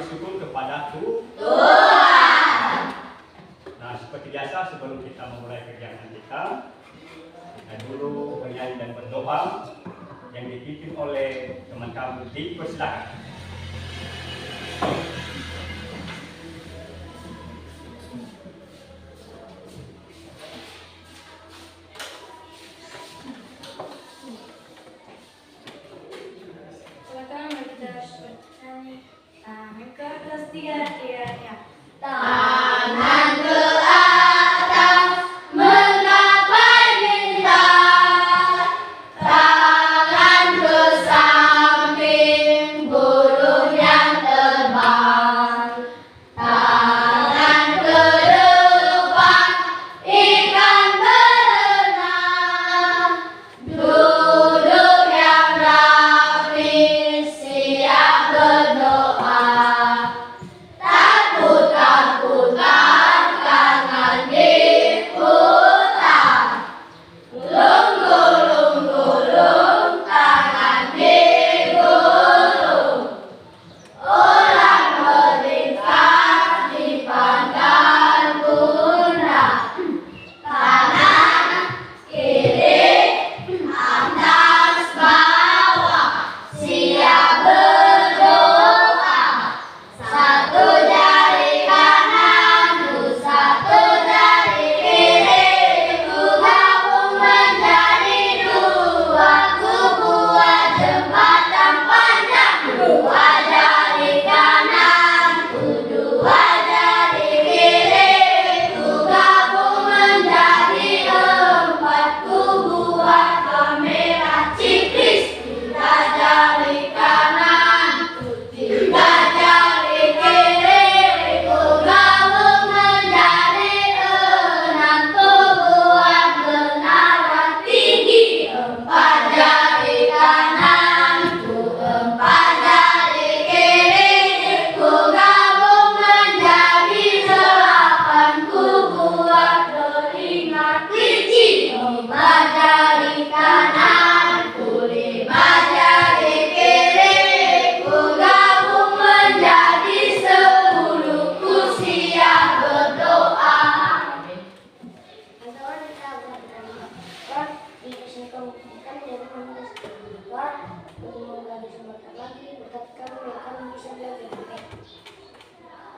bersyukur kepada Tuhan. Nah, seperti biasa sebelum kita memulai kegiatan kita dulu bernyanyi dan berdoa yang dipimpin oleh teman kami. Dipersilakan. Tangan ke atas menggapai bintang, tangan ke samping burung yang terbang, tangan ke depan ikan berenang, duduk yang rapi siap berdoa.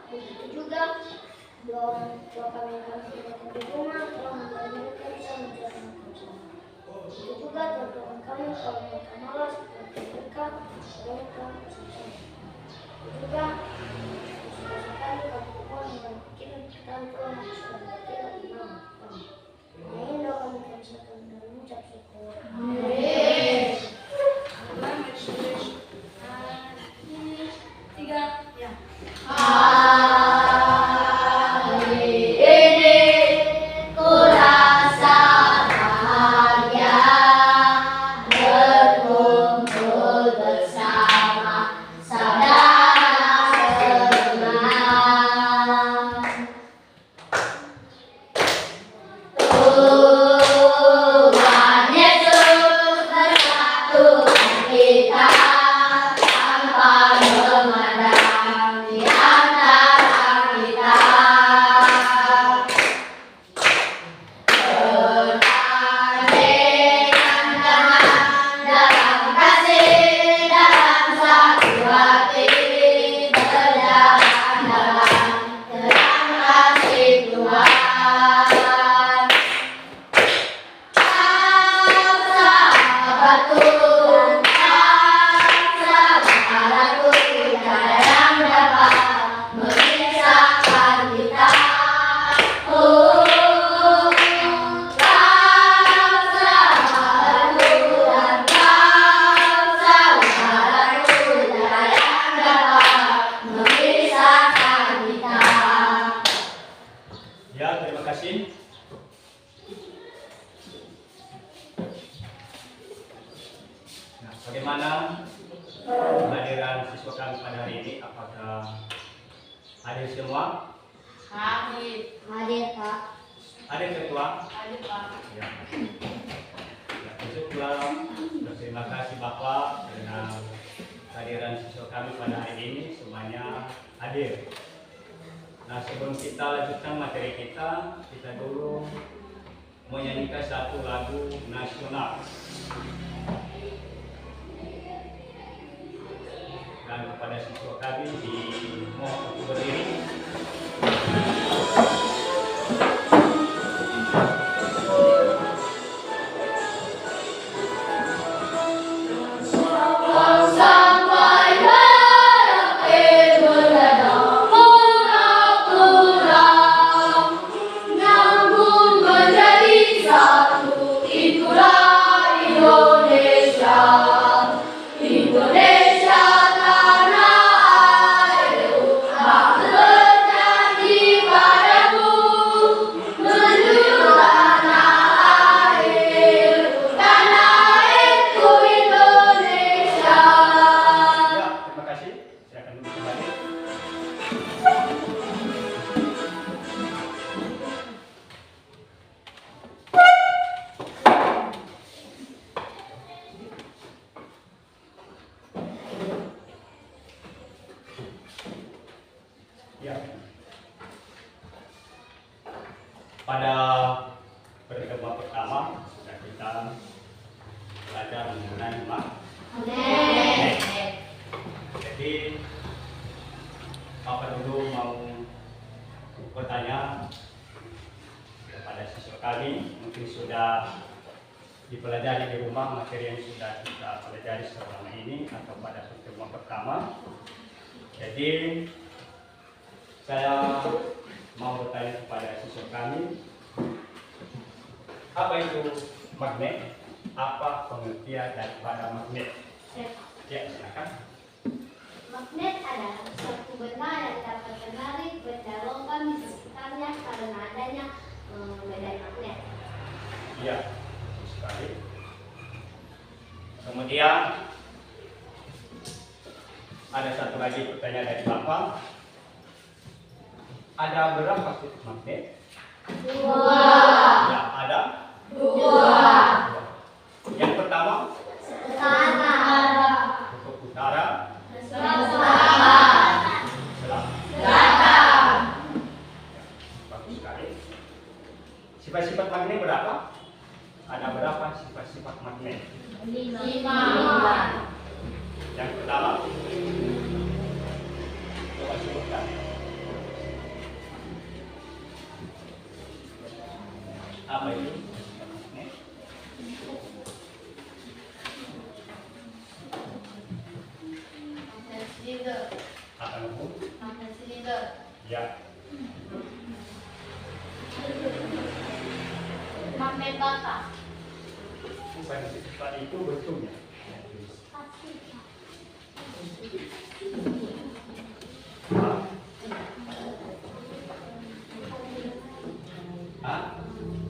Begitu juga doa kami yang kami berikan di rumah telah membuat mereka bisa menjalankan bersama. Begitu juga doa kami kalau mereka malas mereka bersama. Begitu juga usaha kami kalau Tuhan membuat kita Tuhan sudah tidak menang. Ini doa kami kami dan mengucap syukur. Amin. Tiga, ya. Bagaimana kehadiran siswa kami pada hari ini? Apakah hadir semua? Hadir. Hadir, Pak. Hadir ketua? Hadir, Pak. Ya. Bersyukur, berterima kasih Bapak karena kehadiran siswa kami pada hari ini semuanya hadir. Nah, sebelum kita lanjutkan materi kita dulu menyanyikan satu lagu nasional. Dan kepada siswa kami dimohon untuk berdiri. Pada pertemuan pertama sudah kita belajar mengenai magnet. Jadi Bapak dulu mau bertanya kepada siswa kami, mungkin sudah dipelajari di rumah materi yang sudah kita pelajari selama ini atau pada pertemuan pertama. Jadi saya mau bertanya kepada siswa kami, apa itu magnet? Apa pengertian daripada magnet? Ya, silakan. Magnet adalah suatu benda yang dapat menarik benda logam di sekitarnya karena adanya medan magnet. Iya, betul sekali. Kemudian ada satu lagi pertanyaan dari Bapak. Ada berapa titik magnet? 2. Ya, ada 2. Yang pertama, kutub utara, selatan. Bagus sekali. Sifat-sifat magnet berapa? Ada berapa sifat-sifat magnet? 5. Yang pertama, coba sebutkan. Apa itu? Magnet. Magnet silinder. Apa itu? Magnet silinder. Ya. Magnet bata. Bukan sifat itu bentuknya.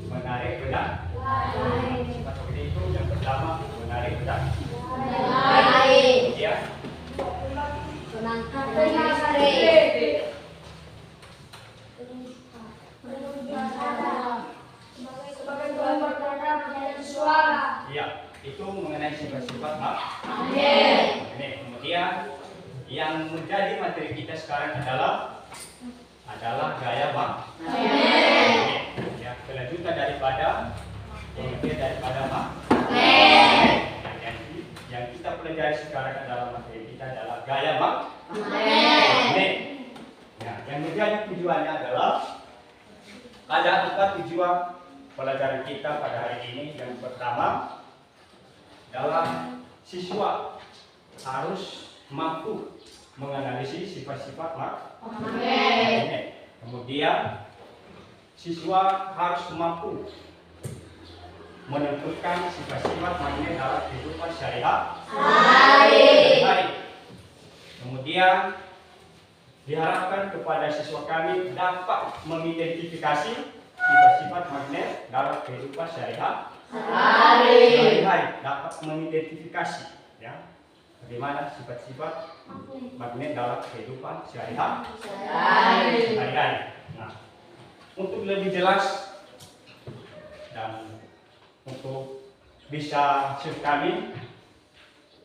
Menarik bedak. Sifat seperti itu yang pertama menarik bedak. Kemudian iya, itu mengenai sifat-sifat magnet. Kemudian yang menjadi materi kita sekarang adalah gaya magnet. Ya, kelanjutan daripada magnet. Yang kita pelajari sekarang adalah materi kita adalah gaya magnet. Ya, yang menjadi tujuannya adalah ada 4 tujuan pelajaran kita pada hari ini. Yang pertama adalah siswa harus mampu menganalisis sifat-sifat magnet. Kemudian siswa harus mampu menentukan sifat-sifat magnet dalam kehidupan sehari-hari. Kemudian diharapkan kepada siswa kami dapat mengidentifikasi sifat-sifat magnet dalam kehidupan sehari-hari. Dapat mengidentifikasi, ya, bagaimana sifat-sifat magnet dalam kehidupan sehari-hari. Nah, untuk lebih jelas dan untuk bisa kami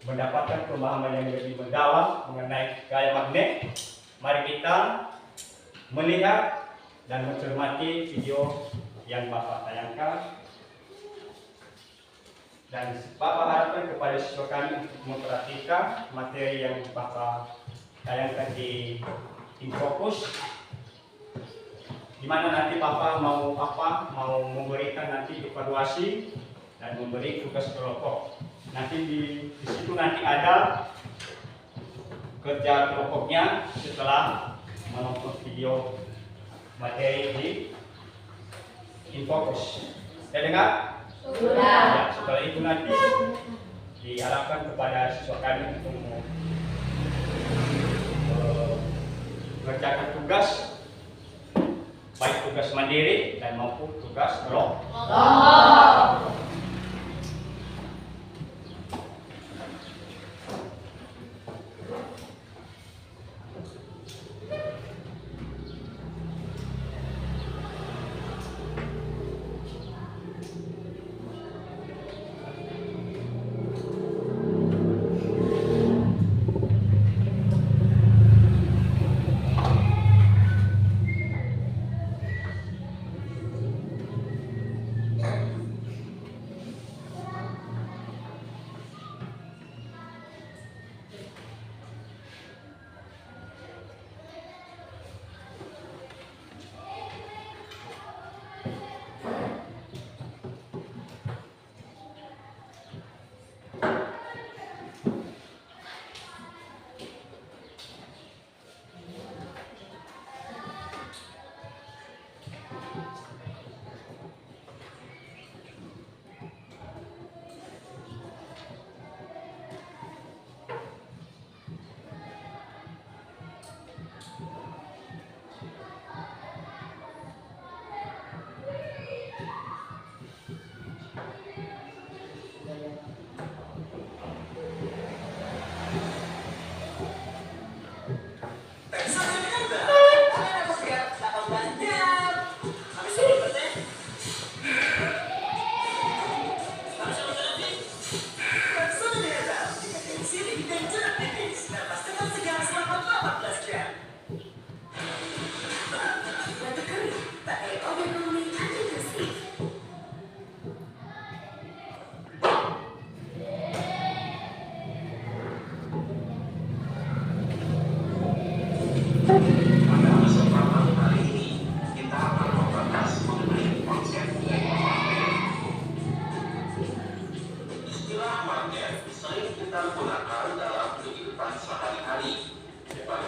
mendapatkan pemahaman yang lebih mendalam mengenai gaya magnet, mari kita melihat dan mencermati video yang Bapak tayangkan. Dan Bapak harapkan kepada siswa kami untuk memperhatikan materi yang Bapak tayangkan di Infokus, di mana nanti Bapak mau memberikan nanti evaluasi dan memberi tugas kelompok. Nanti di situ nanti ada kerja kelompoknya setelah menonton video materi di Infokus. Saya dengar? Sudah. Ya, setelah itu nanti diharapkan kepada siswa kami untuk mengerjakan tugas, baik tugas mandiri dan maupun tugas kelompok.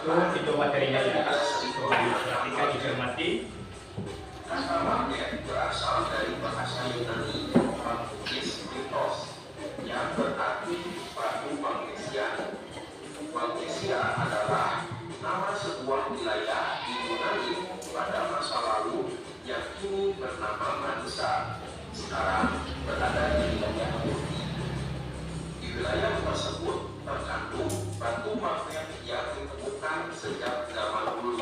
Itu video materinya sudah diperhatikan, dicermati. Kata magnet berasal dari bahasa Yunani magnetos yang berarti batu magnesian. Magnesia adalah nama sebuah wilayah di Yunani pada masa lalu yang kini bernama Manisa, sekarang berada di wilayah Turki. Di wilayah tersebut terkandung batu magnet yang ditemukan sejak zaman dulu.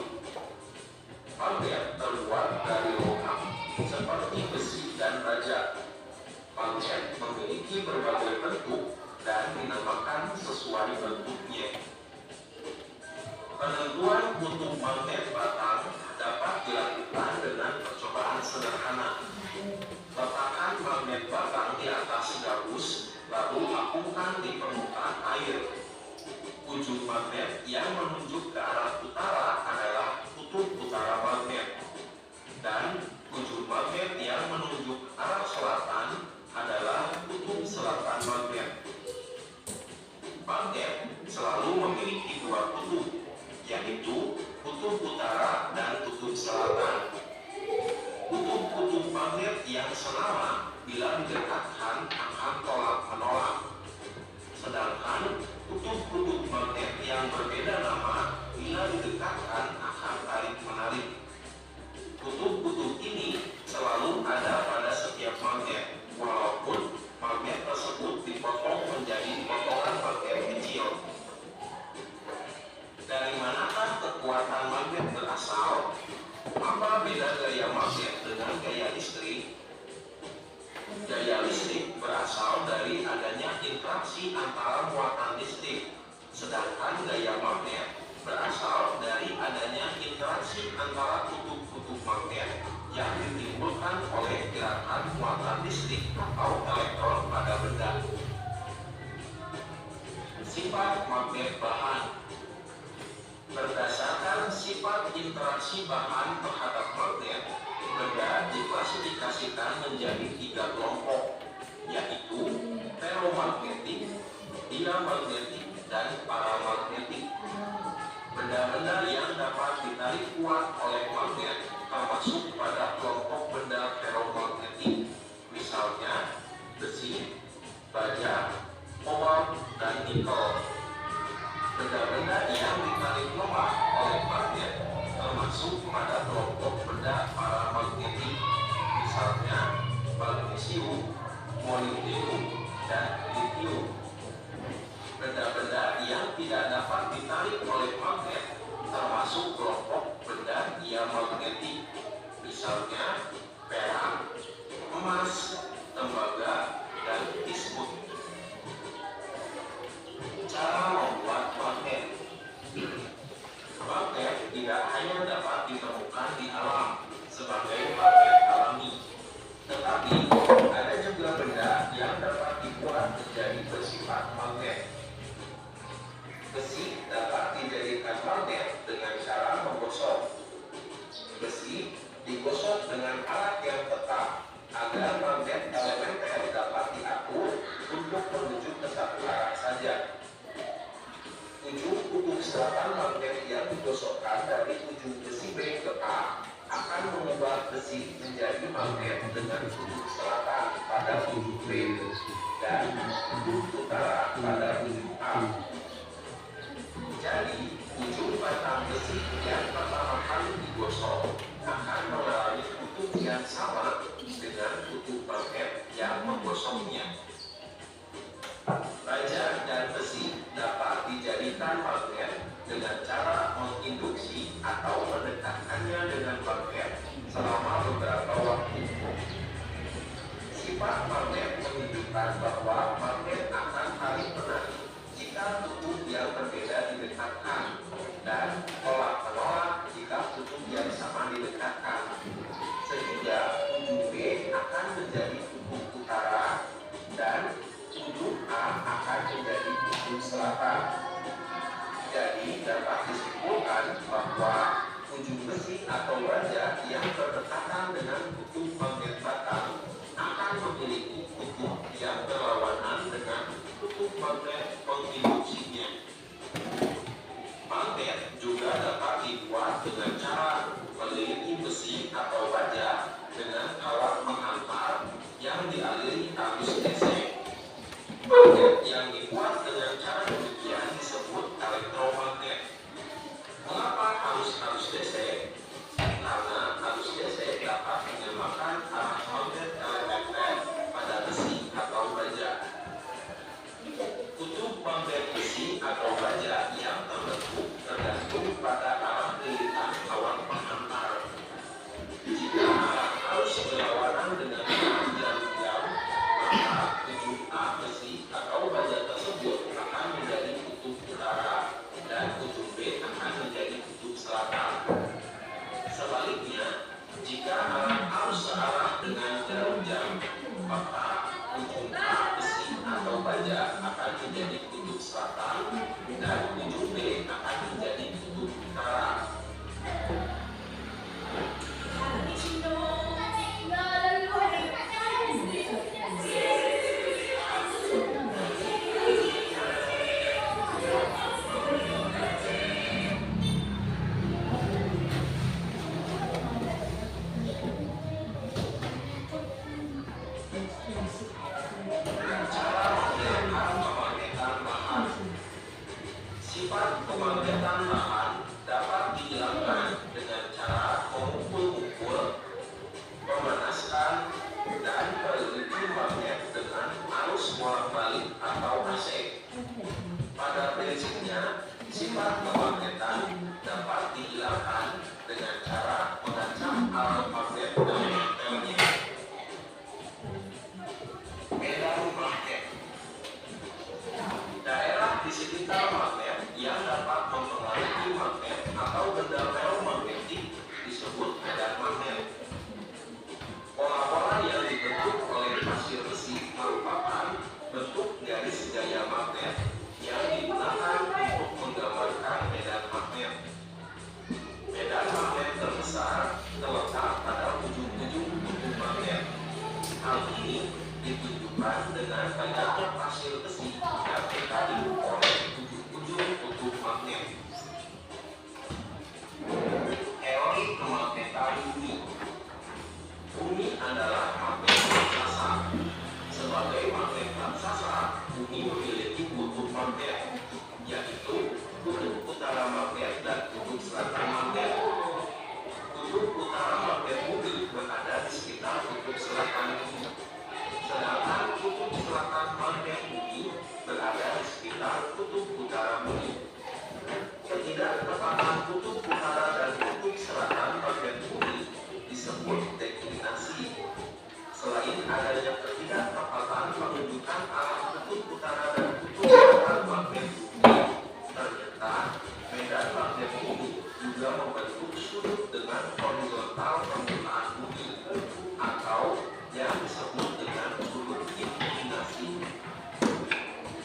Magnet terbuat dari logam seperti besi dan baja. Magnet memiliki berbagai bentuk dan dinamakan sesuai bentuknya. Penentuan kutub magnet batang dapat dilakukan dengan percobaan sederhana. Letakkan magnet batang di atas gabus, lalu apungkan di permukaan air. Ujung magnet yang menunjuk ke arah utara adalah kutub utara magnet, dan ujung magnet yang menunjuk arah selatan adalah kutub selatan magnet. Magnet selalu memiliki dua kutub, yaitu kutub utara dan kutub selatan. Kutub-kutub magnet yang senama bila didekatkan akan tolak-menolak, sedangkan kutub-kutub magnet yang berbeda nama bila didekatkan akan tarik-menarik. Kutub-kutub ini selalu ada pada setiap magnet, walaupun magnet tersebut dipotong menjadi potongan magnet kecil. Dari manakah kekuatan magnet berasal? Apa beda gaya magnet dengan gaya listrik? Gaya listrik berasal dari adanya interaksi antara muatan listrik, sedangkan gaya magnet berasal dari adanya interaksi antara kutub-kutub magnet yang ditimbulkan oleh gerakan muatan listrik atau elektron pada benda. Sifat magnet bahan. Berdasarkan sifat interaksi bahan terhadap magnet, benda diklasifikasikan menjadi 3 kelompok, yaitu ferromagnetik, diamagnetik, dan paramagnetik. Benda-benda yang dapat ditarik kuat oleh magnet termasuk pada kelompok benda ferromagnetik, misalnya besi, baja, kobalt, dan nikel. Benda-benda yang ditarik lemah oleh magnet termasuk pada kelompok benda paramagnetik, misalnya magnesium, molybdenum, dan litium. Benda-benda yang tidak dapat ditarik oleh magnet termasuk kelompok benda diamagnetik, misalnya perak, emas, tembaga, dan bismut. Cara membuat magnet. Magnet tidak hanya dapat ditemukan di alam sebagai magnet alami, tetapi ada juga benda yang dapat dibuat menjadi bersifat magnet. Besi dapat dijadikan magnet dengan cara menggosok. Besi digosok dengan alat yang tetap agar magnet elementer dapat diatur untuk menuju ke satu arah saja. Ujung kutub selatan magnet yang digosokkan dari ujung besi B ke A akan mengubah besi menjadi magnet dengan kutub selatan pada ujung B dan kutub utara pada ujung A. Jadi, ujung batang besi yang pertama kali digosok akan mengalami kutub yang sama dengan kutub magnet yang menggosoknya. Baja dan besi dapat dijadikan magnet dengan cara menginduksi atau mendekatkannya dengan magnet selama beberapa waktu. Sifat magnet menunjukkan bahwa magnet akan saling menarik jika kutub yang berbeda didekatkan dan menolak jika kutub yang sama didekatkan, sehingga ujung B akan menjadi kutub utara dan ujung A akan menjadi kutub selatan. Jadi dapat disimpulkan bahwa ujung besi atau baja yang berdekatan dengan kutub magnet batang akan memiliki kutub yang berlawanan dengan kutub magnet penginduksinya. Magnet juga dapat dibuat dengan cara meliliti besi atau baja dengan alat menghantar yang dialiri arus DC. Magnet yang dibuat dengan cara demikian disebut elektromagnet. Mengapa harus arus DC? Karena arus DC dapat menyamakan arah magnet elementer pada besi atau baja. Kutub magnet besi atau baja yang terbentuk tergantung pada arah lilitan awan penghantar. Jika arah arus berlawanan dengan arah jarum jam, maka kutub A besi atau baja tersebut akan menjadi kutub utara dan kutub B akan menjadi kutub selatan. Sebaliknya, jika arah arus searah dengan jarum jam, maka ujung A besi atau baja akan menjadi kutub selatan dan ujung B akan menjadi kutub utara. benda ferromagnetik disebut medan magnet. Pola-pola yang dibentuk oleh pasir besi merupakan bentuk garis gaya magnet yang digunakan untuk menggambarkan medan magnet. Medan magnet terbesar terletak pada ujung-ujung kutub magnet. Hal ini ditunjukkan dengan banyaknya pasir besi yang ditarik oleh ujung-ujung kutub magnet. Teori kemagnetan bumi. Bumi adalah magnet raksasa. Sebagai magnet raksasa, bumi memiliki kutub magnet, yaitu kutub utara magnet dan kutub selatan magnet. Kutub utara magnet bumi berada di sekitar kutub selatan bumi, sedangkan kutub selatan magnet bumi berada di sekitar kutub utara bumi. Ketidaktepatan kutub utara dan kutub selatan magnet bumi disebut deklinasi. Selain adanya ketidaktepatan penunjukan arah kutub utara dan kutub selatan magnet bumi, ternyata medan magnet bumi juga membentuk sudut dengan horizontal permukaan bumi, atau yang disebut dengan sudut inklinasi.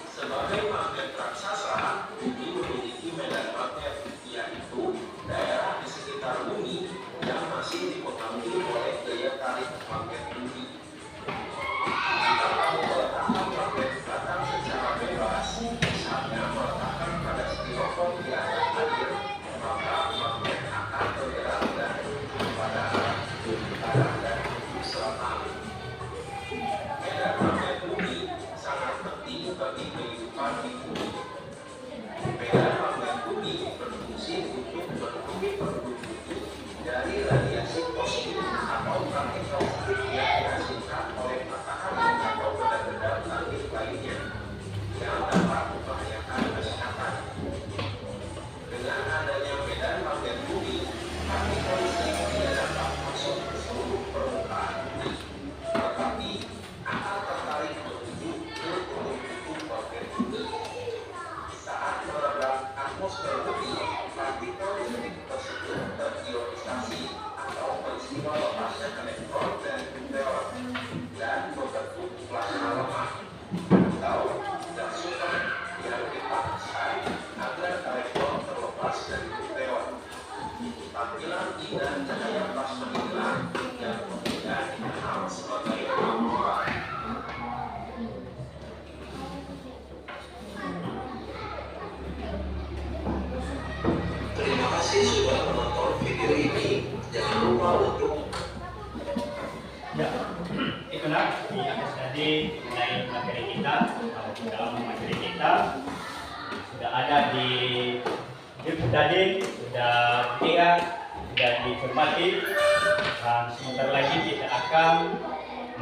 Sebagai magnet raksasa, bumi memiliki medan magnet, yaitu daerah di sekitar bumi yang masih dipengaruhi oleh daya tarik magnet bumi. Jika kamu meletakkan magnet datang secara bebas, misalnya meletakkan pada styrofoam di atas air, maka magnet akan bergerak dari ujung pada arah kutub utara dan kutub selatan. Medan magnet bumi sangat penting bagi kehidupan di bumi. Medan magnet bumi berfungsi untuk menutupi penduduk bumi dari radiasi kosmik atau partikel kecil yang dihasilkan oleh matahari atau benda-benda langit lainnya yang dapat membahayakan kesehatan. Dengan adanya medan magnet bumi, partikel listrik tidak dapat masuk ke seluruh permukaan bumi, tetapi akan tertarik menuju ke kutub magnet bumi. Saat meredam atmosfer bumi, partikel listrik tersebut terionisasi atau peristiwa lepasnya elektron dan nukleon dan membentuk plasma lemah atau gas super yang dipanaskan agar elektron terlepas dari nukleon. Tampilan indah cahaya plasma inilah yang kemudian dikenal sebagai aurora. Terima kasih sudah menonton video ini. Jangan lupa untuk Ya, itulah di atas tadi mengenai materi kita atau dalam materi kita sudah ada di YouTube tadi, sudah dilihat, sudah dicermati, dan sebentar lagi kita akan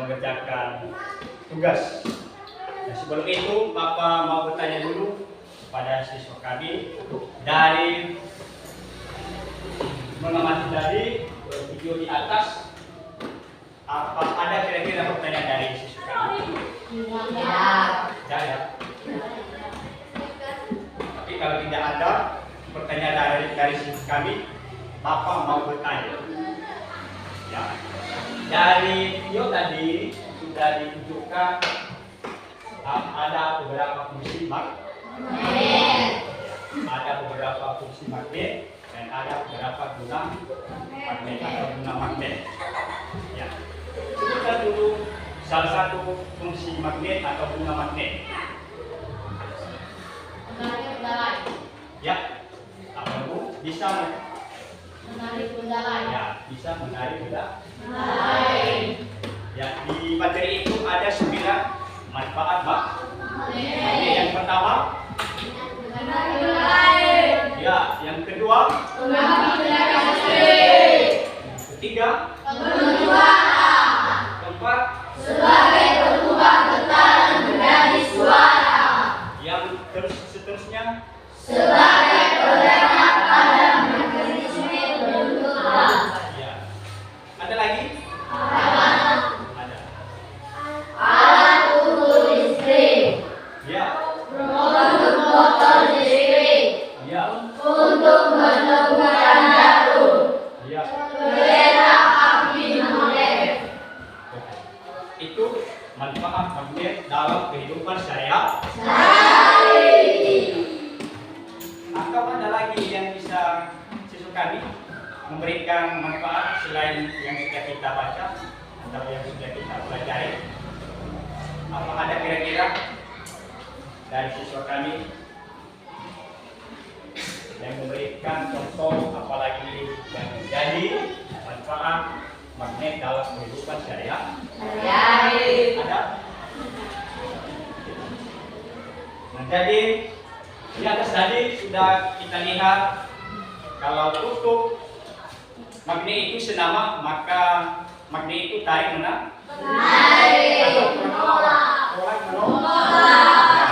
mengerjakan tugas. Dan sebelum itu, Bapak mau bertanya dulu kepada siswa kami dari mengamati tadi video di atas, apa ada kira-kira pertanyaan dari siswa kami? Ya. Tapi kalau tidak ada pertanyaan dari siswa kami, Bapak mau bertanya. Ya. Dari video tadi sudah ditunjukkan ada beberapa fungsi magnet. Ada beberapa fungsi magnet dan ada beberapa guna magnet atau guna magnet. Ya. Kita dulu salah satu fungsi magnet atau guna magnet. Menarik benda lain. Ya. Apa Bu? Bisa Menarik benda lain. ya, bisa menarik benda Lain. ya. Di materi itu ada 9 manfaat magnet. Yang pertama, Menarik benda lain. ya, yang kedua, Mengambil benda listrik. ketiga, Bersuara. keempat, Sebagai pertumbuhan getaran benda di suara. yang seterusnya, Sebagai perekat pada mekanisme bentukan. ya. Ada lagi memberikan manfaat selain yang sudah kita baca atau yang sudah kita pelajari? Apa ada kira-kira dari siswa kami yang memberikan contoh apalagi yang menjadi manfaat magnet dalam kehidupan sehari-hari? Ada? Nah, jadi di atas tadi sudah kita lihat kalau kutub magnet itu senama, maka magnet itu tarik mana? Atau tolak menolak.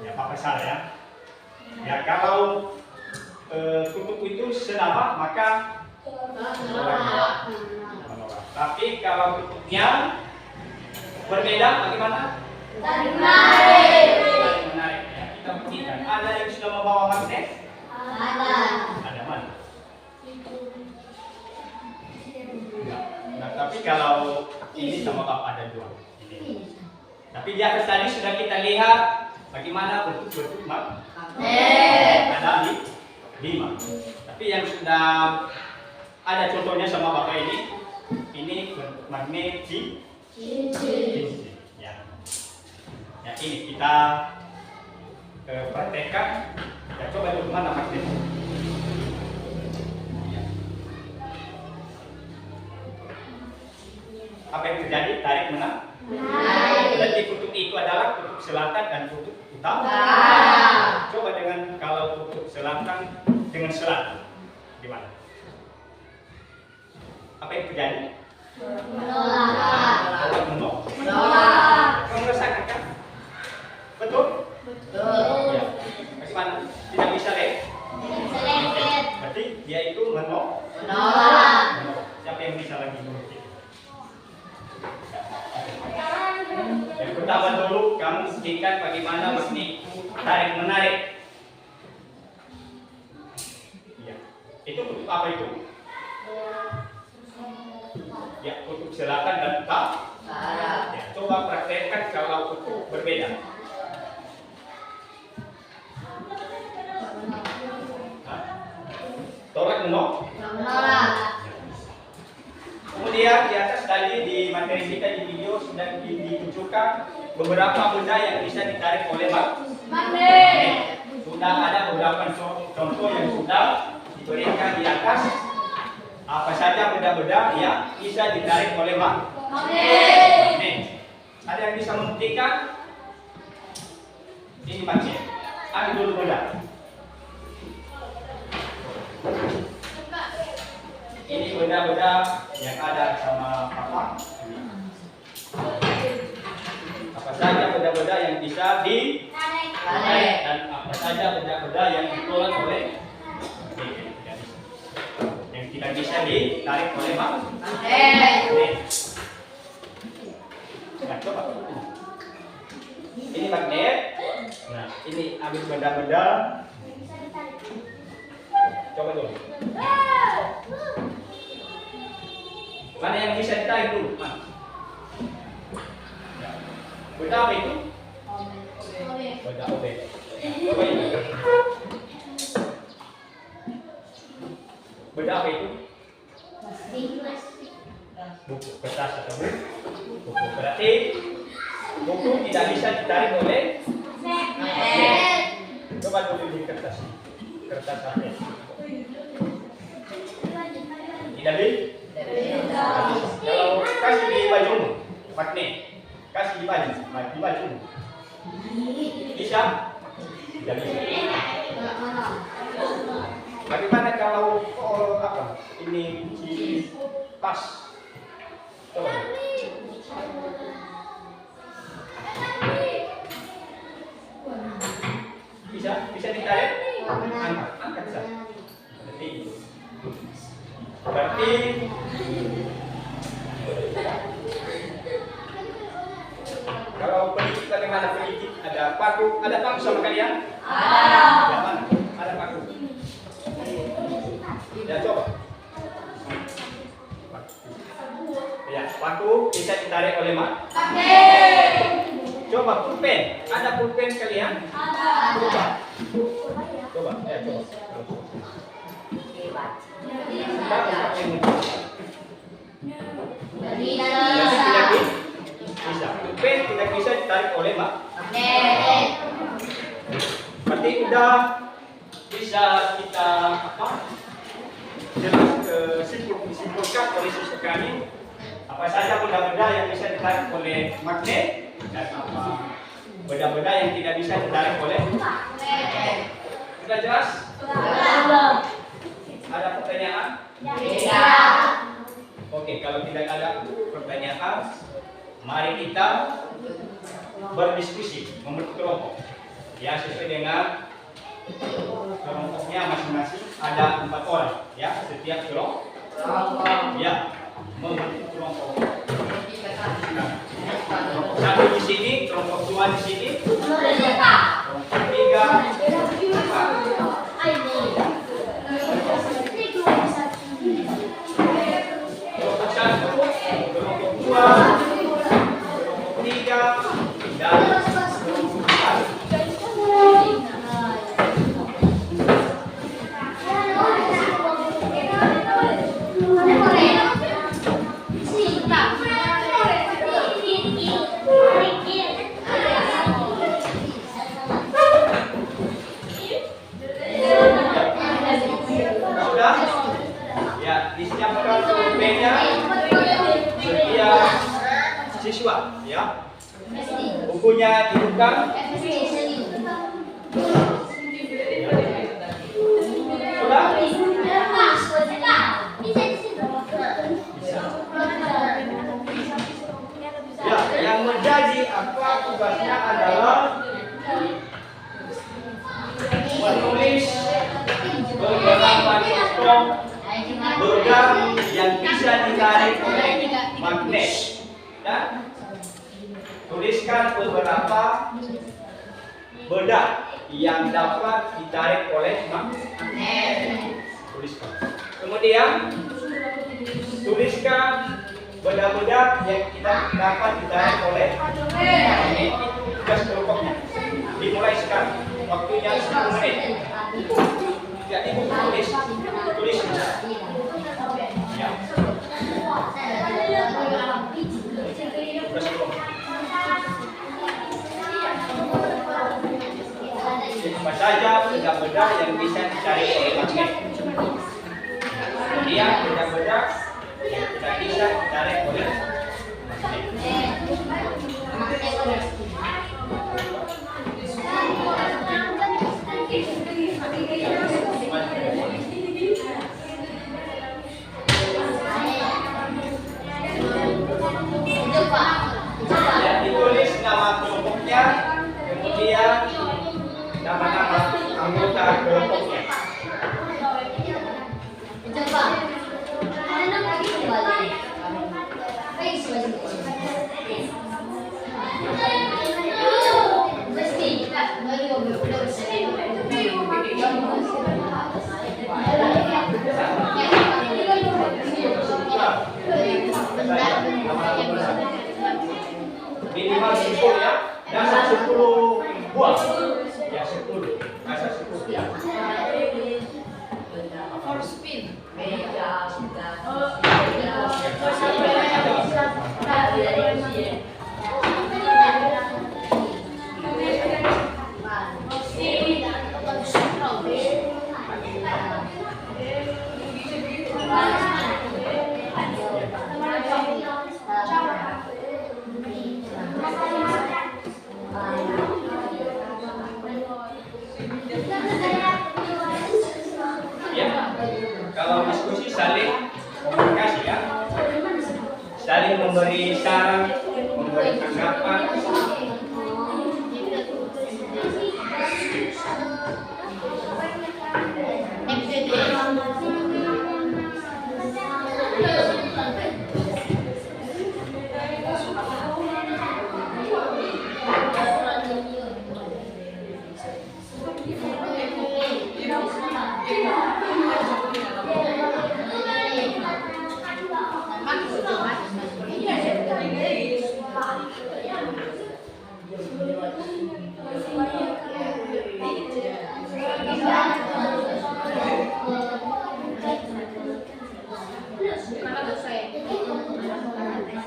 Ya, apa salah ya? Ya, kalau kutub itu senama, maka menolak. Tapi kalau kutubnya berbeda, bagaimana? Tarik menarik. Menarik. Ya, kita buktikan. Ada yang sudah membawa magnet? Ada. Ada mana? Nah, tapi kalau ini sama Bapak ada dua. Ini. Tapi di atas tadi sudah kita lihat bagaimana bentuk-bentuk magnet. Ada 5. Tapi yang sudah ada contohnya sama Bapak ini magnet cincin. Ya, ini kita praktekkan. Ya, coba dulu mana magnet. Ya. Apa yang terjadi? Tarik mana? Berarti kutub itu adalah kutub selatan dan kutub utara. Coba dengan kalau kutub selatan dengan selatan, gimana? Apa yang terjadi? Menolak. Kamu merasakan kan? Betul? Ya. Bagaimana? Tidak bisa lewat? Berarti dia itu menolak. Siapa yang bisa lagi mengerti? Yang pertama dulu kamu buktikan bagaimana magnet itu tarik menarik. Ya. Itu kutub apa itu? Ya, kutub selatan dan utara. Ya, coba praktekkan kalau kutub berbeda. Tolak menolak. Kemudian di atas tadi di materi kita di video sudah ditunjukkan beberapa benda yang bisa ditarik oleh magnet. Sudah ada beberapa contoh yang sudah diberikan di atas. Apa saja benda-benda yang bisa ditarik oleh magnet. Ada yang bisa membuktikan? Ini magnet. Ambil dulu benda. Ini benda-benda yang ada sama Papa. Apa saja benda-benda yang bisa ditarik dan apa saja benda-benda yang ditolak oleh yang tidak bisa ditarik oleh magnet. Nah, coba. Ini magnet. Nah, ini ambil benda-benda. Coba dulu. Mana yang bisa ditarik dulu? Benda apa itu? Benda obeng. Coba ini. Benda apa itu? Buku kertas atau buku. Berarti buku tidak bisa ditarik oleh magnet. Coba dulu di kertas. Kertas apa? Tidak bisa. Kalau kasih di baju magnet, kasih di baju, bisa? Tidak bisa. Bagaimana kalau apa? Ini tas. Coba. Bisa ditarik? Angkat saja. Berarti kalau pendidik bagaimana pendidik? Ada paku sama kalian? Ada. Ada paku. Ya, coba. Ya, paku bisa ditarik oleh magnet. Coba pulpen. Ada pulpen kalian? Ada. Coba. Coba. Pen tidak bisa ditarik oleh magnet. Berarti udah bisa kita simpulkan oleh siswa kami apa saja benda-benda yang bisa ditarik oleh magnet dan apa benda-benda yang tidak bisa ditarik oleh magnet. Sudah jelas? Ada pertanyaan? Tidak. Oke, kalau tidak ada pertanyaan, mari kita berdiskusi, membentuk kelompok. Ya, sesuai dengan kelompoknya masing-masing ada 4 orang. Ya, setiap kelompok. Ya, membentuk kelompok. Kelompok 1 di sini, kelompok 2 di sini, kelompok 3, 4. Kelompok 1, kelompok 2, kelompok 3, dan kelompok 4. Sudah? Ya, disiapkan pulpennya setiap siswa, ya. Bukunya dibuka. Sudah? Ya, yang menjadi apa tugasnya adalah menulis beberapa contoh benda yang bisa ditarik oleh magnet. Dan tuliskan beberapa benda yang dapat ditarik oleh magnet. Tuliskan. Kemudian tuliskan benda-benda yang kita dapat ditarik oleh magnet. Itu tugas kelompoknya. Dimulai sekarang. Waktunya 10 menit. Ya, ibu tulis. Ya. Tugas kelompok. Apa saja benda-benda yang bisa ditarik oleh magnet. Kemudian benda-benda yang tidak bisa ditarik oleh magnet. Ya, ditulis nama kelompoknya, kemudian nama-nama anggota kelompoknya. Minimal 10 ya, dasar 10 buah. Ya 10, dasar 10 ya. For spin. Ya, kalau diskusi saling komunikasi ya, saling memberi saran, memberi tanggapan. Iya.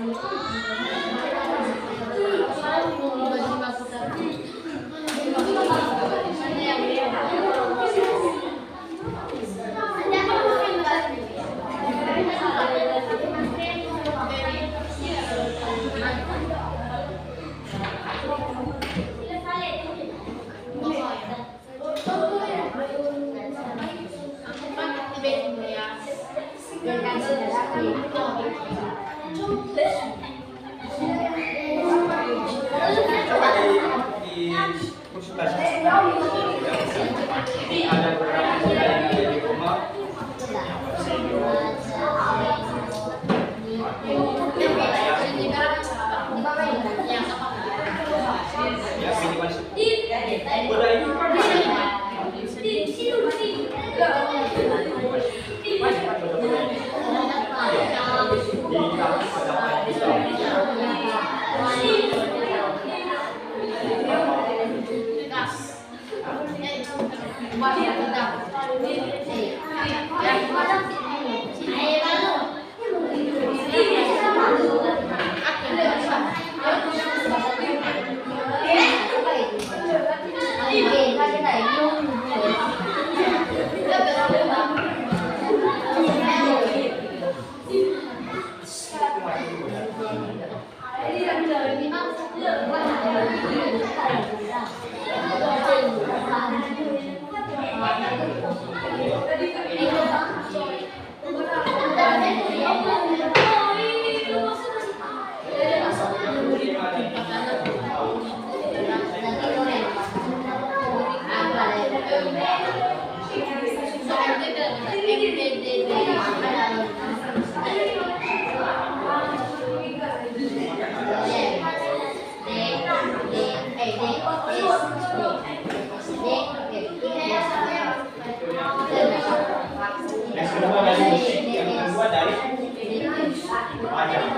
Coba dikonsultasi. Ini ada beberapa siswa yang ada di rumah. Yang kedua dari musik, yang kedua dari wajah.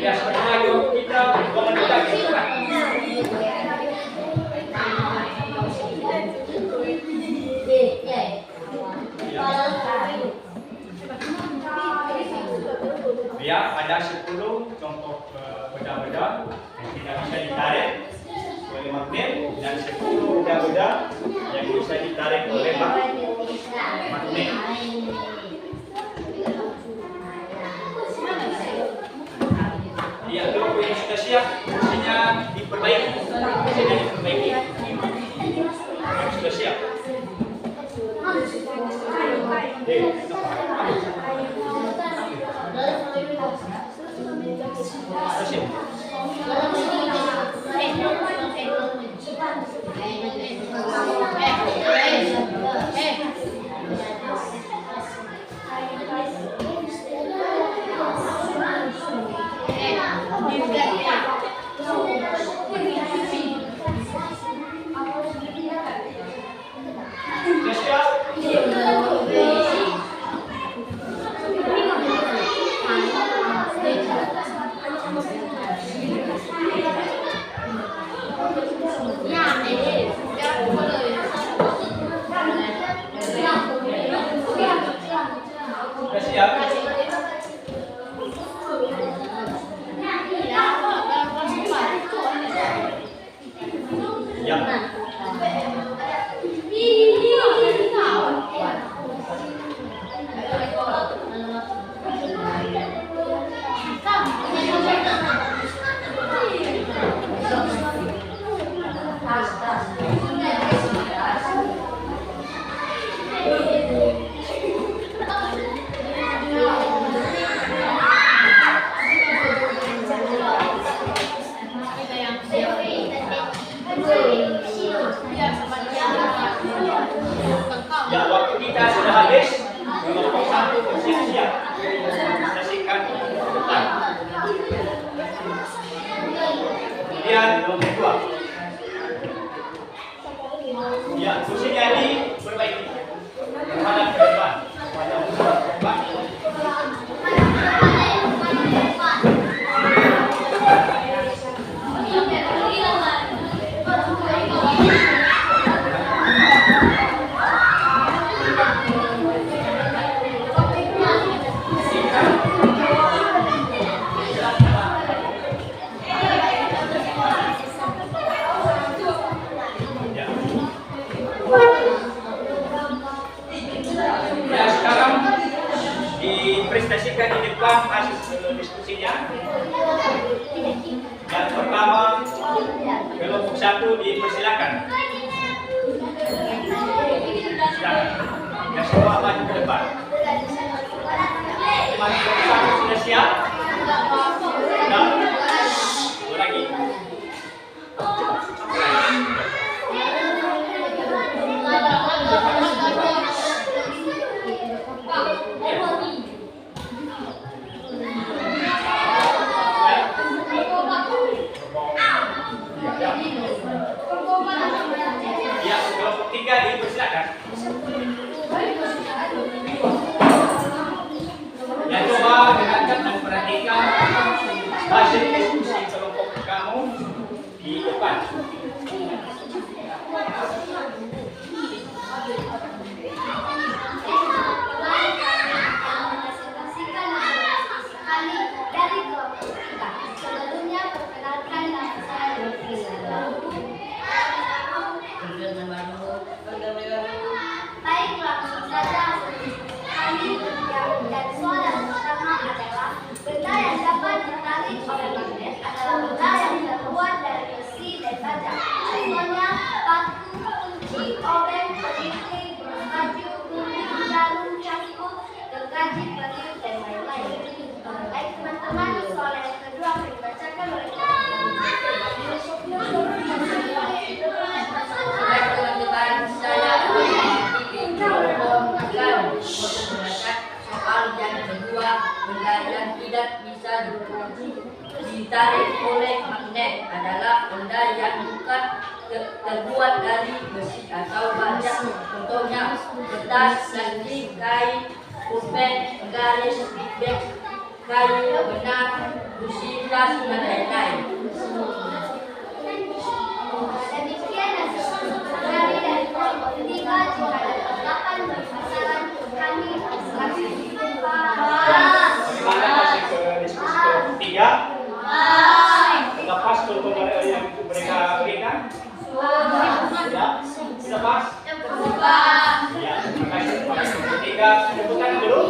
Ya, sebenarnya kita menentukan gitu kan. Ya, ada 10 contoh benda-benda yang tidak bisa ditarik oleh magnet dan 10 benda-benda yang bisa ditarik oleh magnet. Ya, kalau yang sudah siap, mesinnya diperbaiki. Mesinnya diperbaiki. Yang sudah siap. Ya, waktu kita sudah habis. Kelompok 1 bersiap-siap. Saksikan depan. Kemudian kelompok 2. Ya, kursinya diperbaiki. Menghadap ke depan. Menghadap ke depan. Presentasikan di depan hasil diskusinya. Yang pertama, kelompok 1 dipersilakan. Silakan. Yang semua maju ke depan. Kelompok 1 sudah siap? Sudah? Dua lagi. Ya, kelompok 3 dipersilakan. Ya, coba dengarkan dan perhatikan hasil diskusi kelompok kamu di depan. Sebelumnya adalah benda yang bukan terbuat dari besi atau baja. Contohnya kertas, plastik, kain, pulpen, garis, feedback, kayu, benang, busi, tas, dan lain-lain. Demikian hasil kami dari kelompok 3. Jika ada tanggapan bagi pasangan kami silakan. Bagaimana masih ke diskusi ketiga? Lepas untuk yang mereka berikan? Sudah pas? Ya, terima kasih kepada kelompok ketiga. Tepukan dulu.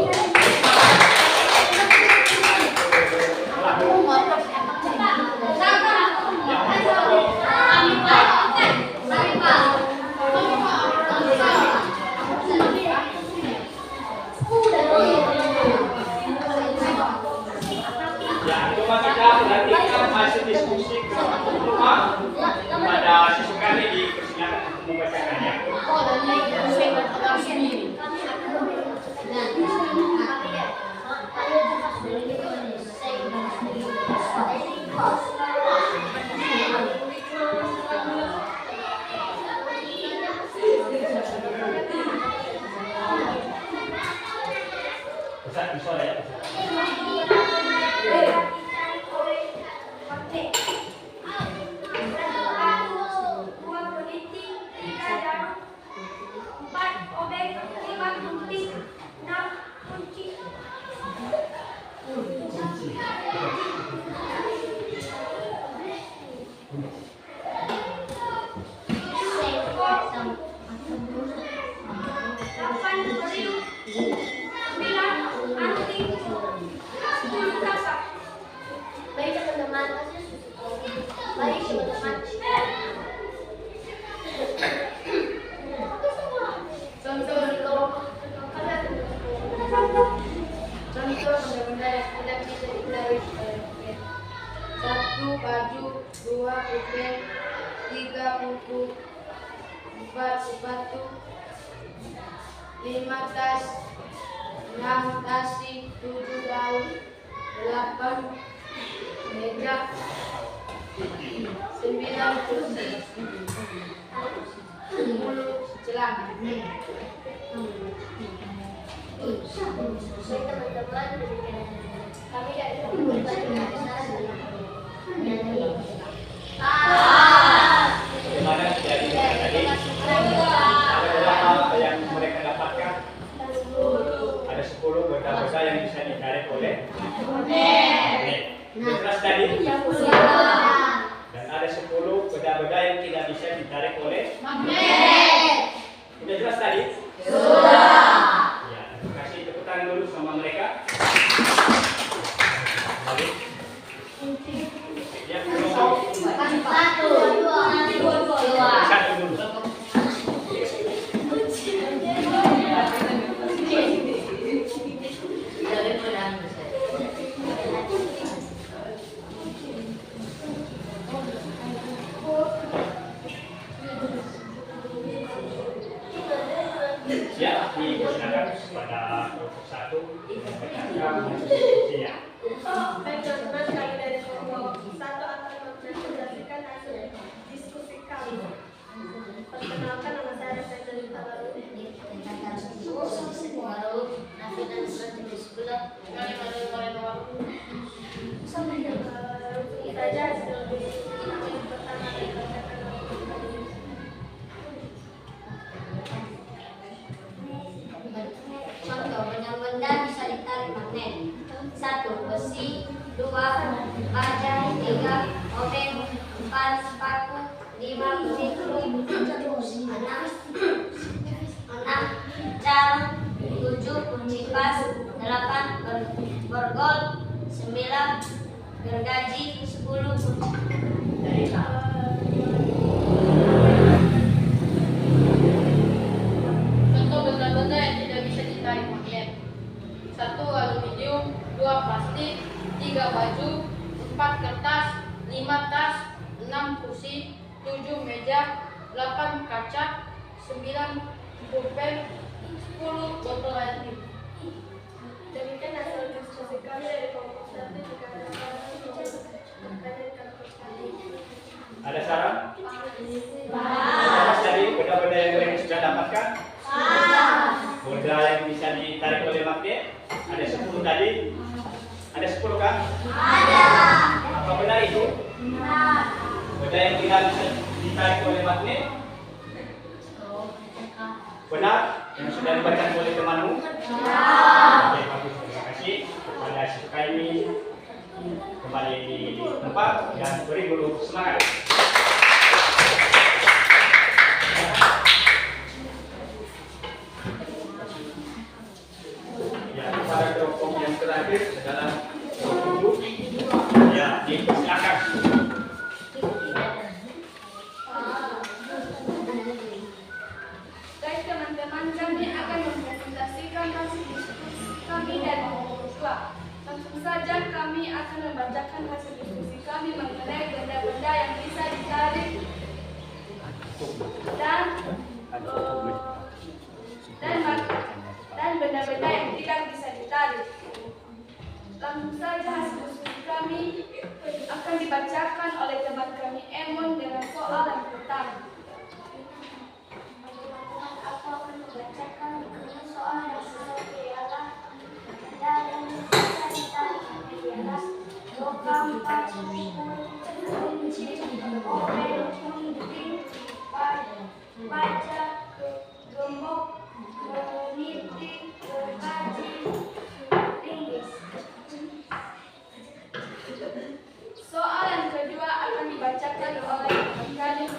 Ya, coba kita perhatikan hasil diskusi kedua pada siswa kami dipersilakan untuk membacakannya. Ustaz, bisa ya? Baik teman-teman, baik teman-teman. Contoh benda-benda yang tidak bisa dihindari. 1 baju, 2 pulpen, 3 buku, 4 sepatu, 5 tas, 6 nasi, 7 daun, 8 meja, 9 kursi, 10 celana. Baik teman-teman, kami dari kelompok 3 Bagaimana sudah dilihat tadi? Ada berapa yang mereka dapatkan? Ada 10 benda-benda yang bisa ditarik oleh magnet. Jelas tadi? Dan ada 10 benda-benda yang tidak bisa ditarik oleh magnet. Sudah jelas tadi? Ya, terima kasih. Tepuk tangan dulu sama mereka. Lalu. Ya, satu dulu. Ya, dipersilakan pada kelompok 1 membacakan hasil diskusinya. Baik teman-teman, kami dari kelompok 1 akan mempresentasikan hasil diskusi kami. Perkenalkan, nama saya Fedri Tabaru. Saja hasil diskusi kami pertama dibacakan oleh Contoh benda-benda bisa ditarik magnet. 1 besi, 2 baja, 3 obeng, 4 sepatu, 5 pintu, 6 jam, 7 kunci pas, 8 borgol, 9 gergaji, 10 dari Contoh benda-benda yang tidak bisa ditarik magnet. 1 aluminium, 2 plastik, 3 baju, 4 kertas, 5 tas, 6 kursi, 7 meja, 8 kaca, 9 pulpen, 10 botol air minum. Demikian hasil diskusi kami dari kelompok 1 jika ada pertanyaan, silakan. Ada saran? Mas tadi benda-benda yang mereka sudah dapatkan? Benda yang bisa ditarik oleh magnet? Ada 10 tadi? Ada 10 kan? Ada. Apa benar itu? Benar. Benda yang tidak bisa ditarik oleh magnet? Benar? Yang sudah dibaca oleh temanmu? Benar. Oke, bagus. Terima kasih kepada siswa ini. Kembali di tempat dan beri dulu semangat. Ya, pada kelompok yang terakhir adalah kelompok 7. Ya, dipersilakan. Baik teman-teman, kami akan mempresentasikan hasil diskusi kami dari kelompok 2. Langsung saja kami akan membacakan hasil diskusi kami mengenai benda-benda yang bisa ditarik dan benda-benda yang tidak bisa ditarik. Langsung saja hasil diskusi kami akan dibacakan oleh teman kami Emon dengan soal yang pertama. Aku akan membacakan soal yang sesuatu ialah benda yang bisa ditarik ialah logam, pacu, kunci, obeng, gunting, baja, gembok, meniti, gergaji, linggis. Soal yang kedua akan dibacakan oleh Gading.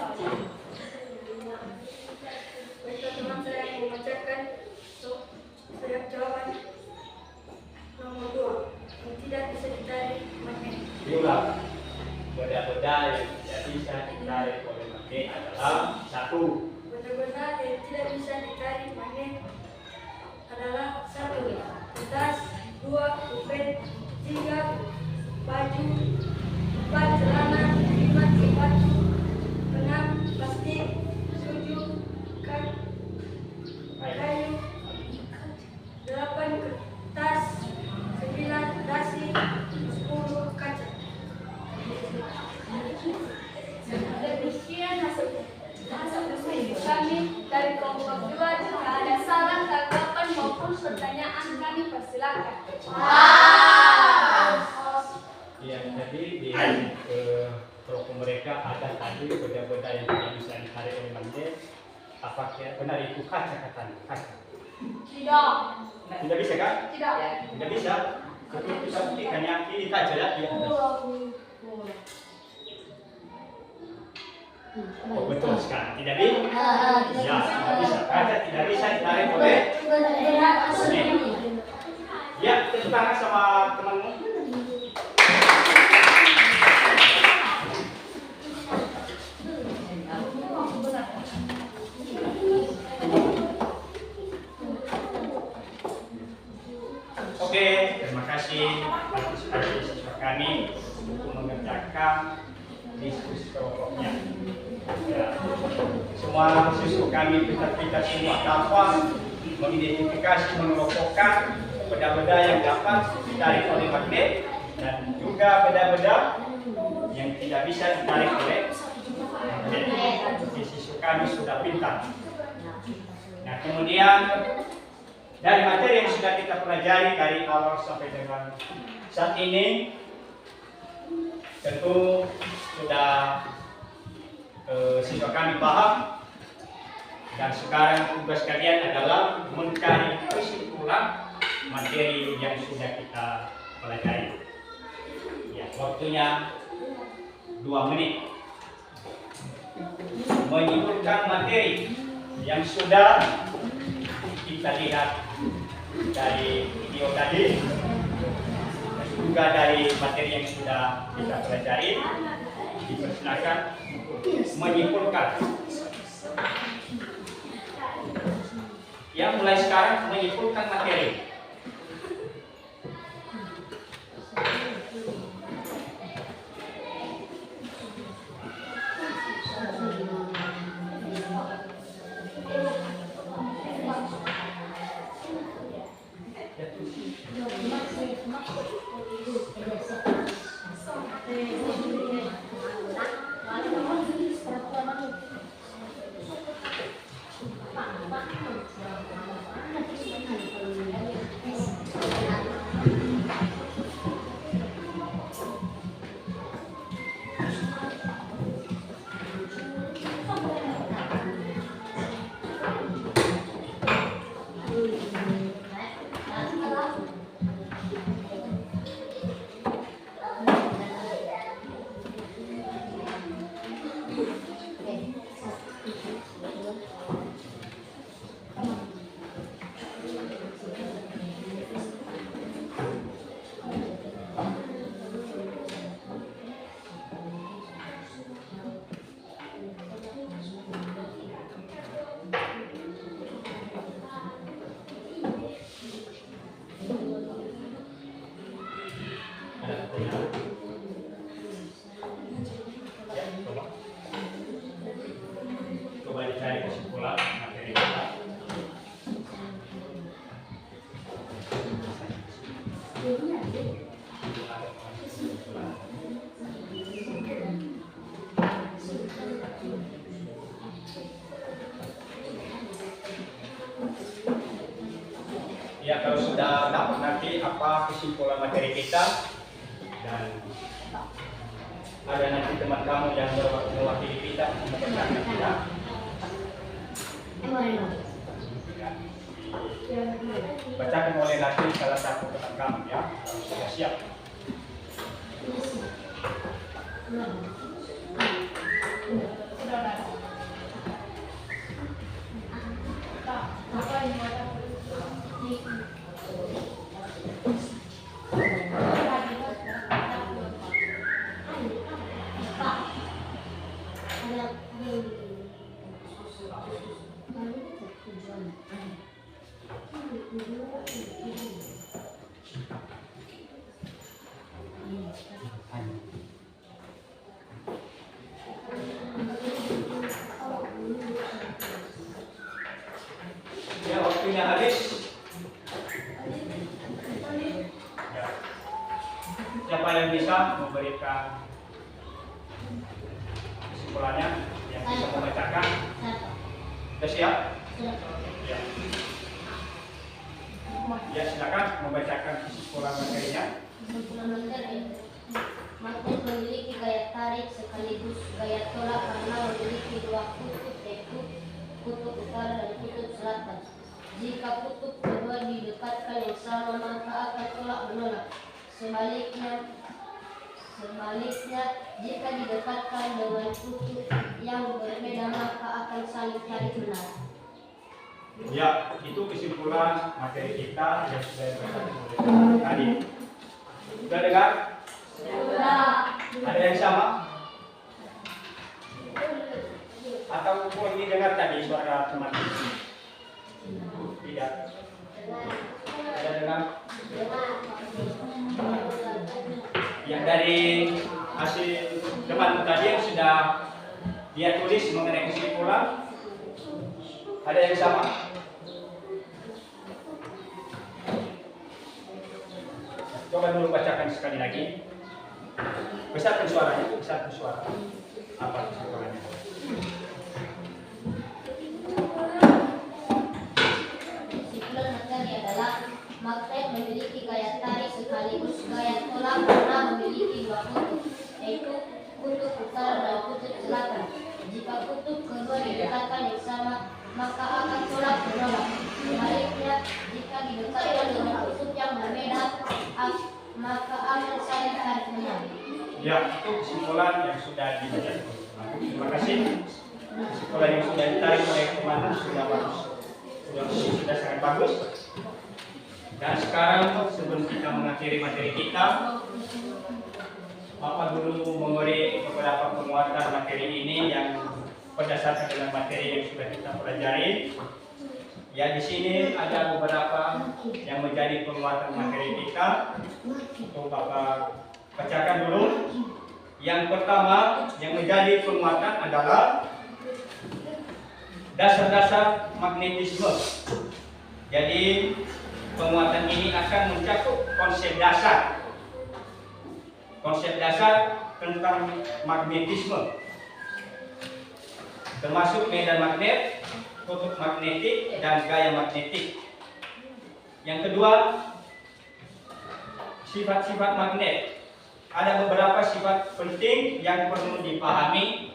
Teman-teman, saya akan membacakan jawaban nomor 2 yang tidak bisa ditarik magnet. Diulang. Benda-benda yang tidak bisa ditarik oleh magnet adalah 1. Benda-benda yang tidak bisa ditarik magnet adalah 1. Kertas, 2. Pulpen, 3. Baju, 4. Celana, 5. Sepatu, 6. Plastik, 7. Kayu, 8. Kertas, 9. Dasi, 10. Kaca. Demikian hasil diskusi kami dari kelompok 2. Jika ada saran, tanggapan maupun pertanyaan, kami persilakan. Ya, jadi di kelompok mereka ada tadi benda-benda yang tidak bisa ditarik oleh magnet. Apakah benar itu kaca katanya? Kaca. Tidak. Tidak bisa kan? Tidak. Tidak bisa. Tapi bisa buktikan yang ini kaca ya di atas. Oh, betul sekali. Tidak bisa. Ya, tidak bisa. Kaca tidak bisa ditarik oleh magnet. Ya, tepuk tangan sama temanmu. Oke, terima kasih partisipasi siswa kami untuk mengerjakan diskusi kelompoknya. Ya, semua siswa kami kita semua dapat mengidentifikasi, mengelompokkan benda-benda yang dapat ditarik oleh magnet dan juga benda-benda yang tidak bisa ditarik oleh magnet. Siswa kami sudah pintar. Nah, kemudian dari materi yang sudah kita pelajari dari awal sampai dengan saat ini, tentu sudah siswa kami paham, dan sekarang tugas kalian adalah mencari kesimpulan materi yang sudah kita pelajari. Ya, waktunya 2 menit. Menyimpulkan materi yang sudah kita lihat dari video tadi, dan juga dari materi yang sudah kita pelajari. Dipersilakan menyimpulkan. Yang mulai sekarang menyimpulkan materi. Ya, kalau sudah dapat nanti apa kesimpulan materi kita dan ada nanti teman kamu yang mewakili kita membacakan kita. Bacakan oleh nanti salah satu teman kamu ya, kalau sudah siap. Ya, waktunya habis. Ya. Siapa yang bisa memberikan kesimpulannya, yang bisa membacakan? Sudah siap? Ya. Ya, silakan membacakan kesimpulan materinya. Kesimpulan materi. Magnet memiliki gaya tarik sekaligus gaya tolak karena memiliki dua kutub, yaitu kutub utara dan kutub selatan. Jika kutub kedua didekatkan yang sama, maka akan tolak menolak. Sebaliknya, jika didekatkan dengan kutub yang berbeda, maka akan saling tarik menarik. Ya, itu kesimpulan materi kita yang sudah dibacakan oleh teman tadi. Sudah dengar? Sudah. Ada yang sama? Atau ini dengar tadi suara teman? Tidak. Ada dengar? Yang dari hasil teman tadi yang sudah dia tulis mengenai kesimpulan, ada yang sama? Coba dulu bacakan sekali lagi. Besarkan suaranya, besarkan suara. Apa kesimpulannya? Kesimpulan materi adalah magnet memiliki gaya tarik sekaligus gaya tolak karena memiliki dua kutub, yaitu kutub utara dan kutub selatan. Jika kutub kedua didekatkan yang sama, maka akan tolak menolak. Sebaliknya, jika didekatkan dengan kutub yang berbeda, maka akan saling tarik menarik. Ya, itu kesimpulan yang sudah dibacakan. Terima kasih. Kesimpulan yang sudah ditarik oleh teman sudah bagus, sudah sangat bagus. Dan sekarang sebelum kita mengakhiri materi kita, Bapak dulu memberi beberapa penguatan materi ini yang berdasarkan dengan materi yang sudah kita pelajari. Ya, di sini ada beberapa yang menjadi penguatan materi kita. Untuk Bapak bacakan dulu. Yang pertama yang menjadi penguatan adalah dasar-dasar magnetisme. Jadi penguatan ini akan mencakup konsep dasar tentang magnetisme, termasuk medan magnet, kutub magnetik, dan gaya magnetik. Yang kedua, sifat-sifat magnet. Ada beberapa sifat penting yang perlu dipahami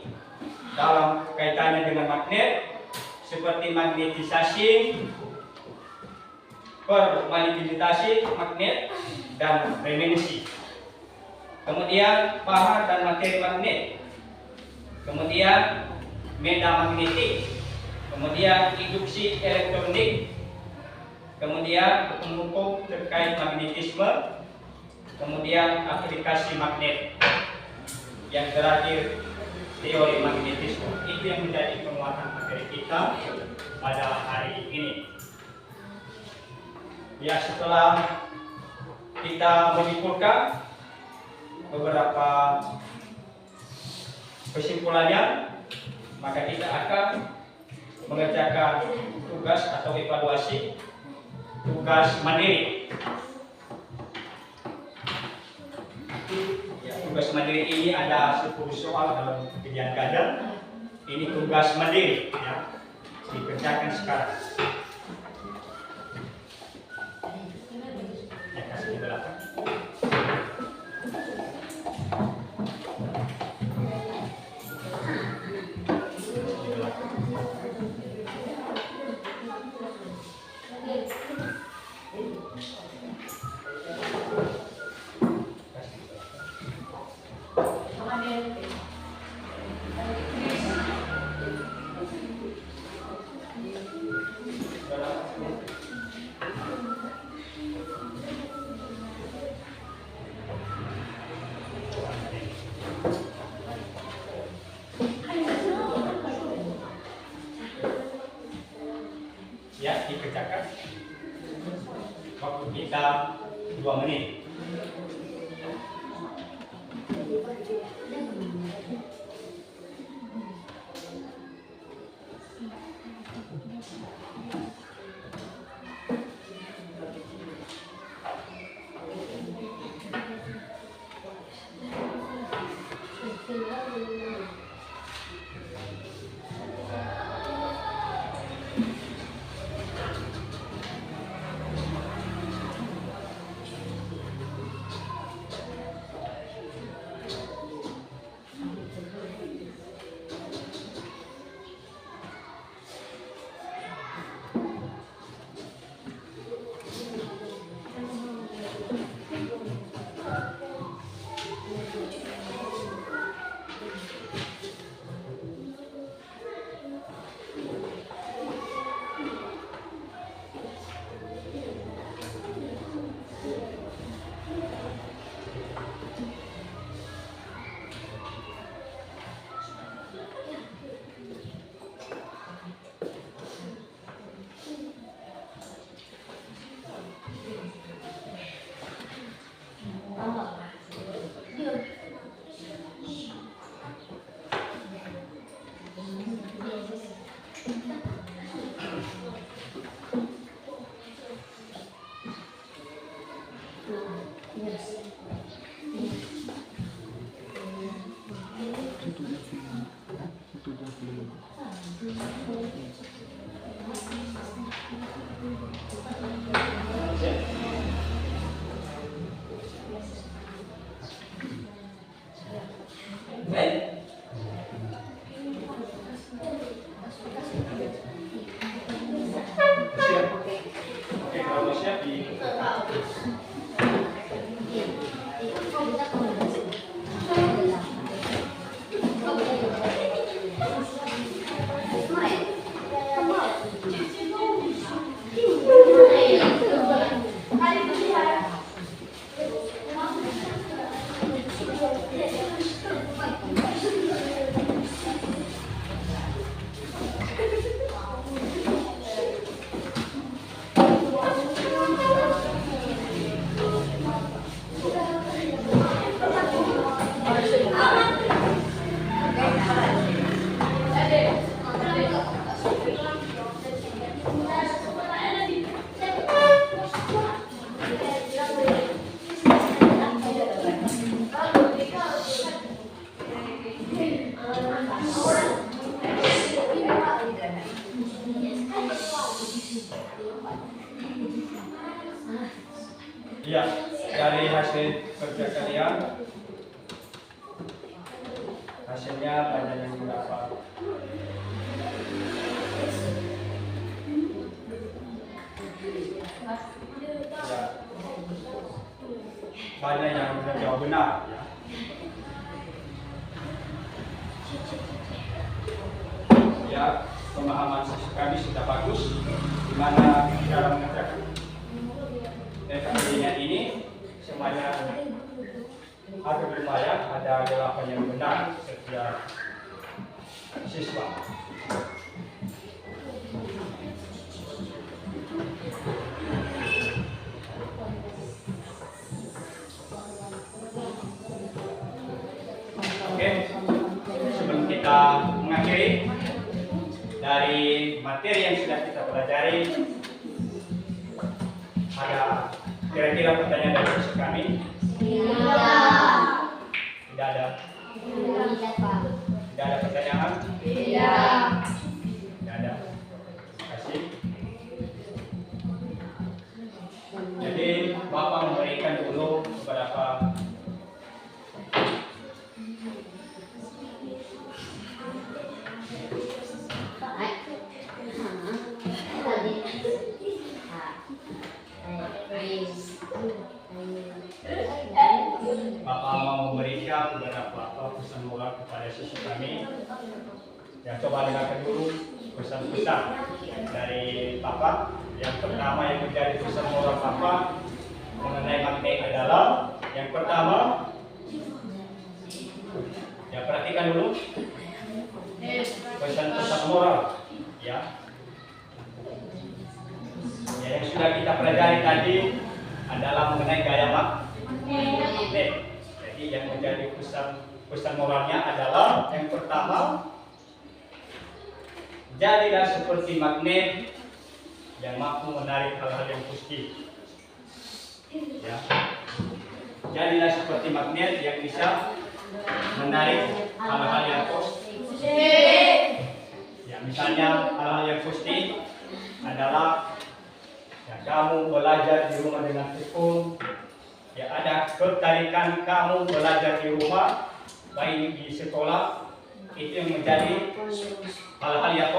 dalam kaitannya dengan magnet, seperti magnetisasi, permalleabilitasi magnet, dan remanensi. Kemudian bahan dan materi magnet. Kemudian medan magnetik. Kemudian induksi elektronik. Kemudian hukum-hukum terkait magnetisme. Kemudian aplikasi magnet. Yang terakhir, teori magnetisme. Itu yang menjadi penguatan materi kita pada hari ini. Ya, setelah kita menyimpulkan beberapa kesimpulannya, maka kita akan mengerjakan tugas atau evaluasi tugas mandiri. Ya, tugas mandiri ini ada 10 soal dalam pilihan ganda. Ini tugas mandiri, ya, dikerjakan sekarang. Ya, dikerjakan. Waktu kita 2 menit. Ya, dari hasil kerja kalian, hasilnya banyak yang mendapat. Ya, banyak yang menjawab benar. Ya, pemahaman kami sudah bagus, di mana cara mengerjakan kajian ini semuanya ada berupaya, ada 8 yang benar setiap siswa. Oke, sebelum kita mengakhiri dari materi yang sudah kita pelajari, ada kira-kira pertanyaan dari siswa kami? Tidak ada. Tidak ada pertanyaan? Tidak ada. Terima kasih. Jadi Bapak memberikan dulu beberapa Bapak mau memberikan beberapa pesan moral kepada siswa kami. Ya, coba dengarkan dulu pesan-pesan dari Bapak. Yang pertama yang menjadi pesan moral Bapak mengenai magnet adalah yang pertama, ya perhatikan dulu. pesan-pesan moral, ya. Ya, yang sudah kita pelajari tadi adalah mengenai gaya magnet. Jadi yang menjadi pesan moralnya adalah yang pertama, jadilah seperti magnet yang mampu menarik hal-hal yang positif. Ya. Jadilah seperti magnet yang bisa menarik hal-hal yang positif. Ya, misalnya hal-hal yang positif adalah ya, kamu belajar di rumah dengan tekun. Ya, ada ketertarikan kamu belajar di rumah, baik di sekolah, itu yang menjadi hal-hal yang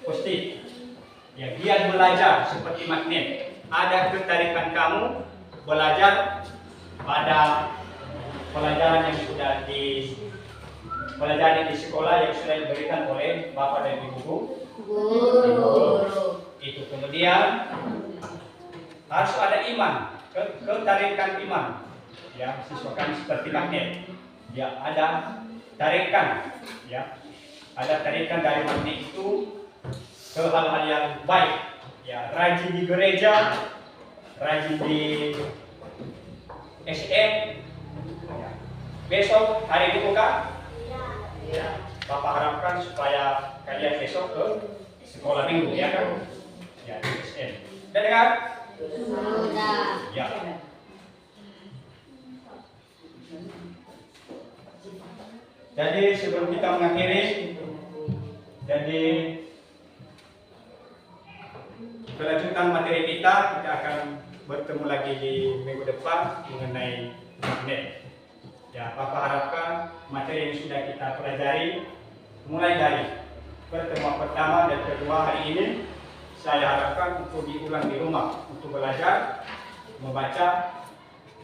positif. Ya, dia belajar seperti magnet. Ada ketertarikan kamu belajar pada pelajaran yang sudah dipelajari di sekolah yang sudah diberikan oleh Bapak dan Ibu guru. Itu kemudian harus ada iman, ketarikan iman. Ya, siswa kami seperti magnet. Ya, ada tarikan, ya. Ada tarikan dari magnet itu ke hal-hal yang baik. Ya, rajin di gereja, rajin di SM. Ya. Besok hari dibuka. Ya, Bapak harapkan supaya kalian besok ke sekolah minggu, ya kan? Ya, di SM. Sudah dengar? Sudah. Ya. Jadi sebelum kita mengakhiri, jadi kelanjutan materi kita akan bertemu lagi di minggu depan mengenai magnet. Ya, Bapak harapkan materi yang sudah kita pelajari mulai dari pertemuan pertama dan kedua hari ini, saya harapkan untuk diulang di rumah untuk belajar, membaca,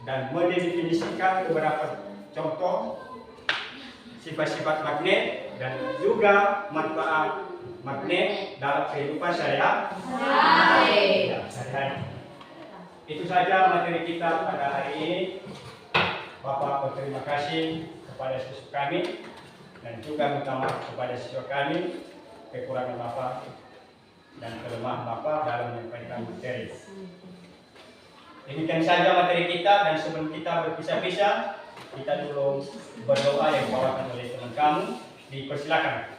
dan mendefinisikan beberapa contoh sifat-sifat magnet dan juga manfaat magnet dalam kehidupan sehari-hari. Itu saja materi kita pada hari ini. Bapak berterima kasih kepada siswa kami dan juga minta maaf kepada siswa kami kekurangan Bapak dan kelemahan Bapak dalam menyampaikan materi. Demikian saja materi kita, dan sebelum kita berpisah-pisah, kita dulu berdoa yang dibawakan oleh teman kamu. Dipersilakan.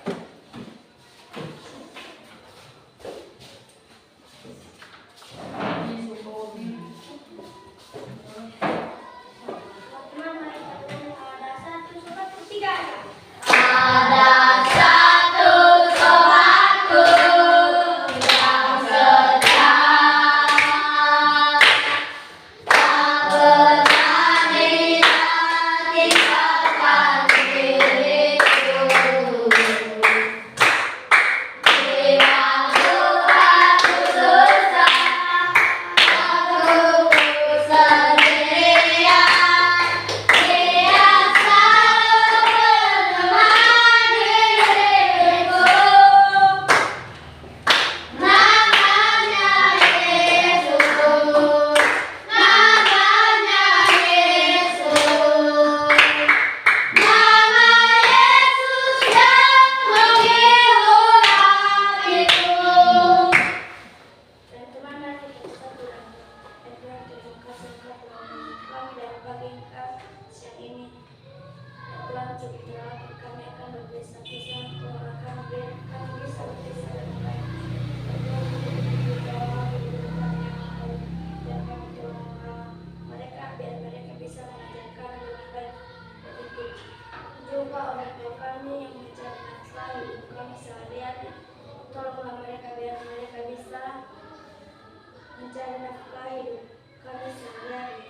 mencari nafkah hidup kami sehari-hari.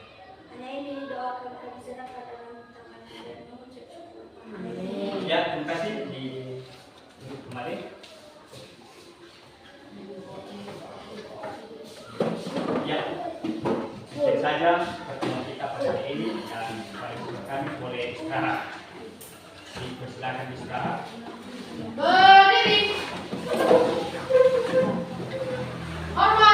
Hanya ini doakan kami serahkan dalam tangan dan mengucap syukur. Amin. Ya, terima kasih di kembali. Ya, mungkin saja pertemuan kita pada hari ini, dan kami boleh istirahat. Dipersilakan istirahat. Berdiri. Hormat.